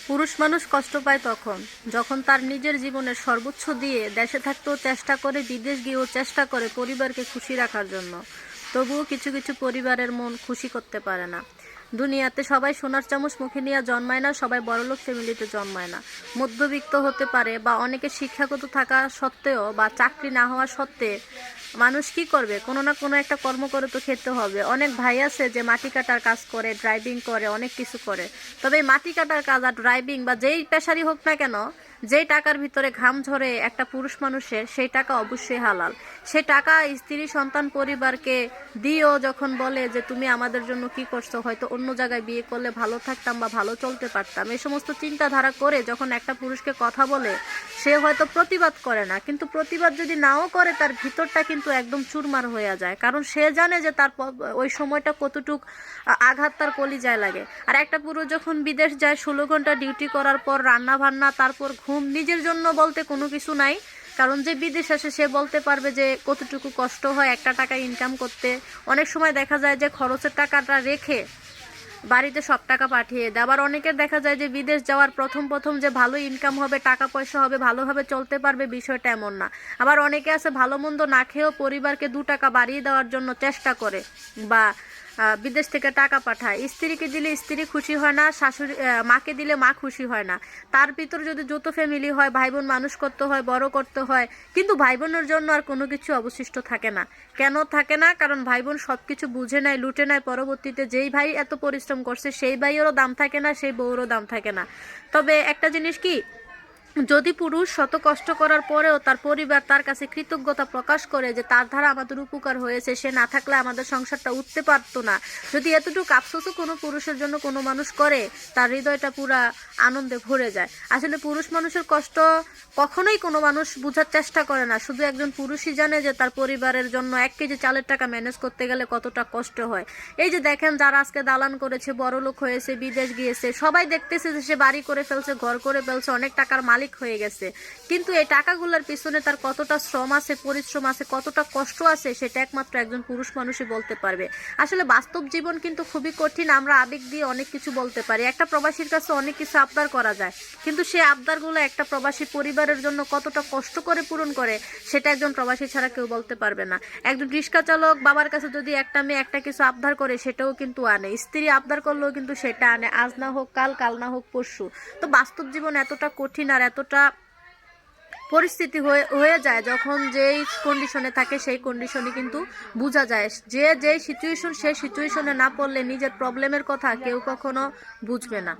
পুরুষ মানুষ কষ্ট পায় তখন যখন তার নিজের জীবনের সর্বোচ্চ দিয়ে দেশে থাকতেও চেষ্টা করে, বিদেশ গিয়েও চেষ্টা করে পরিবারকে খুশি রাখার জন্য। তবুও কিছু কিছু পরিবারের মন খুশি করতে পারে না। দুনিয়াতে সবাই সোনার চামচ মুখে নিয়ে জন্মায় না, সবাই বড়লোক ফ্যামিলিতে জন্মায় না। মধ্যবিত্ত হতে পারে বা অনেকে শিক্ষাগত থাকা সত্ত্বেও বা চাকরি না হওয়া সত্ত্বে মানুষ কি করবে, কোনো না কোনো একটা কর্ম করে তো খেতে হবে। অনেক ভাই আছে যে মাটি কাটার কাজ করে, ড্রাইভিং করে, অনেক কিছু করে। তবে এই মাটি কাটার কাজ আর ড্রাইভিং বা যেই পেশারই হোক না কেন, যেই টাকার ভিতরে ঘাম ঝরে একটা পুরুষ মানুষের, সেই টাকা অবশ্যই হালাল। সে টাকা স্ত্রী সন্তান পরিবারকে দিয়েও যখন বলে যে তুমি আমাদের জন্য কি করছো, হয়তো অন্য জায়গায় বিয়ে করলে ভালো থাকতাম বা ভালো চলতে পারতাম, এই সমস্ত চিন্তাধারা করে যখন একটা পুরুষকে কথা বলে, সে হয়তো প্রতিবাদ করে না, কিন্তু প্রতিবাদ যদি নাও করে তার ভিতরটা কিন্তু একদম চুরমার হয়ে যায়। কারণ সে জানে যে তার ওই সময়টা কতটুক আঘাত তার কলিজায় লাগে। আর একটা পুরুষ যখন বিদেশ যায় 16 ঘন্টা ডিউটি করার পর রান্না বান্না, তারপর ঘুম, নিজের জন্য বলতে কোনো কিছু নাই। কারণ যে বিদেশ আসে সে বলতে পারবে যে কতটুকু কষ্ট হয় একটা টাকা ইনকাম করতে। অনেক সময় দেখা যায় যে খরচের টাকাটা রেখে বাড়িতে সব টাকা পাঠিয়ে দেয়। আবার অনেকের দেখা যায় যে বিদেশ যাওয়ার প্রথম প্রথম যে ভালো ইনকাম হবে, টাকা পয়সা হবে, ভালোভাবে চলতে পারবে, বিষয়টা এমন না। আবার অনেকে আছে ভালো মন্দ না খেয়েও পরিবারকে 2 টাকা বাড়িয়ে দেওয়ার জন্য চেষ্টা করে বা বিদেশ থেকে টাকা পাঠায়। স্ত্রীকে দিলে স্ত্রী খুশি হয় না, শাশুড়ি মাকে দিলে মা খুশি হয় না। তার ভিতর যদি যৌথ ফ্যামিলি হয়, ভাই বোন মানুষ করতে হয়, বড় করতে হয়, কিন্তু ভাই বোনের জন্য আর কোনো কিছু অবশিষ্ট থাকে না। কেন থাকে না? কারণ ভাই বোন সব কিছু বুঝে নেয়, লুটে নেয়। পরবর্তীতে যেই ভাই এত পরিশ্রম করছে সেই ভাইয়েরও দাম থাকে না, সেই বউরও দাম থাকে না। তবে একটা জিনিস কি, যদি পুরুষ শত কষ্ট করার পরেও তার পরিবার তার কাছে কৃতজ্ঞতা প্রকাশ করে যে তার দ্বারা আমাদের উপকার হয়েছে, সে না থাকলে আমাদের সংসারটা উঠতে পারতো না, যদি এতটুকু আফসোসও কোনো পুরুষের জন্য কোনো মানুষ করে, তার হৃদয়টা পুরা আনন্দে ভরে যায়। আসলে পুরুষ মানুষের কষ্ট কখনোই কোনো মানুষ বোঝার চেষ্টা করে না, শুধু একজন পুরুষই জানে যে তার পরিবারের জন্য 1 কেজি চালের টাকা ম্যানেজ করতে গেলে কতটা কষ্ট হয়। এই যে দেখেন, যারা আজকে দালান করেছে, বড়লোক হয়েছে, বিদেশ গিয়েছে, সবাই দেখতেছে যে সে বাড়ি করে ফেলছে, ঘর করে ফেলছে, অনেক টাকার মালিক হয়ে গেছে। কিন্তু এই টাকাগুলোর পিছনে তার কতটা শ্রম আছে, পরিশ্রম আছে, কতটা কষ্ট আছে, সেটা একমাত্র একজন পুরুষ মানুষই বলতে পারবে। আসলে বাস্তব জীবন কিন্তু খুবই কঠিন। আমরা আবেগ দিয়ে অনেক কিছু বলতে পারি, একটা প্রবাসীর কাছে অনেক কিছু আবদার করা যায়, কিন্তু সেই আবদারগুলো একটা প্রবাসী পরিবারের জন্য কতটা কষ্ট করে পূরণ করে, সেটা একজন প্রবাসী ছাড়া কেউ বলতে পারবে না। একজন রিক্সা চালক বাবার কাছে যদি একটা মেয়ে একটা কিছু আবদার করে, সেটাও কিন্তু আনে। স্ত্রী আবদার করলেও কিন্তু সেটা আনে, আজ না হোক কাল, কাল না হোক পরশু। তো বাস্তব জীবন এতটা কঠিন আর এতটা পরিস্থিতি হয়ে যায়, যখন যেই কন্ডিশনে থাকে সেই কন্ডিশনে কিন্তু বোঝা যায়। যে যেই সিচুয়েশন, সেই সিচুয়েশনে না পড়লে নিজের প্রবলেমের কথা কেউ কখনো বুঝবে না।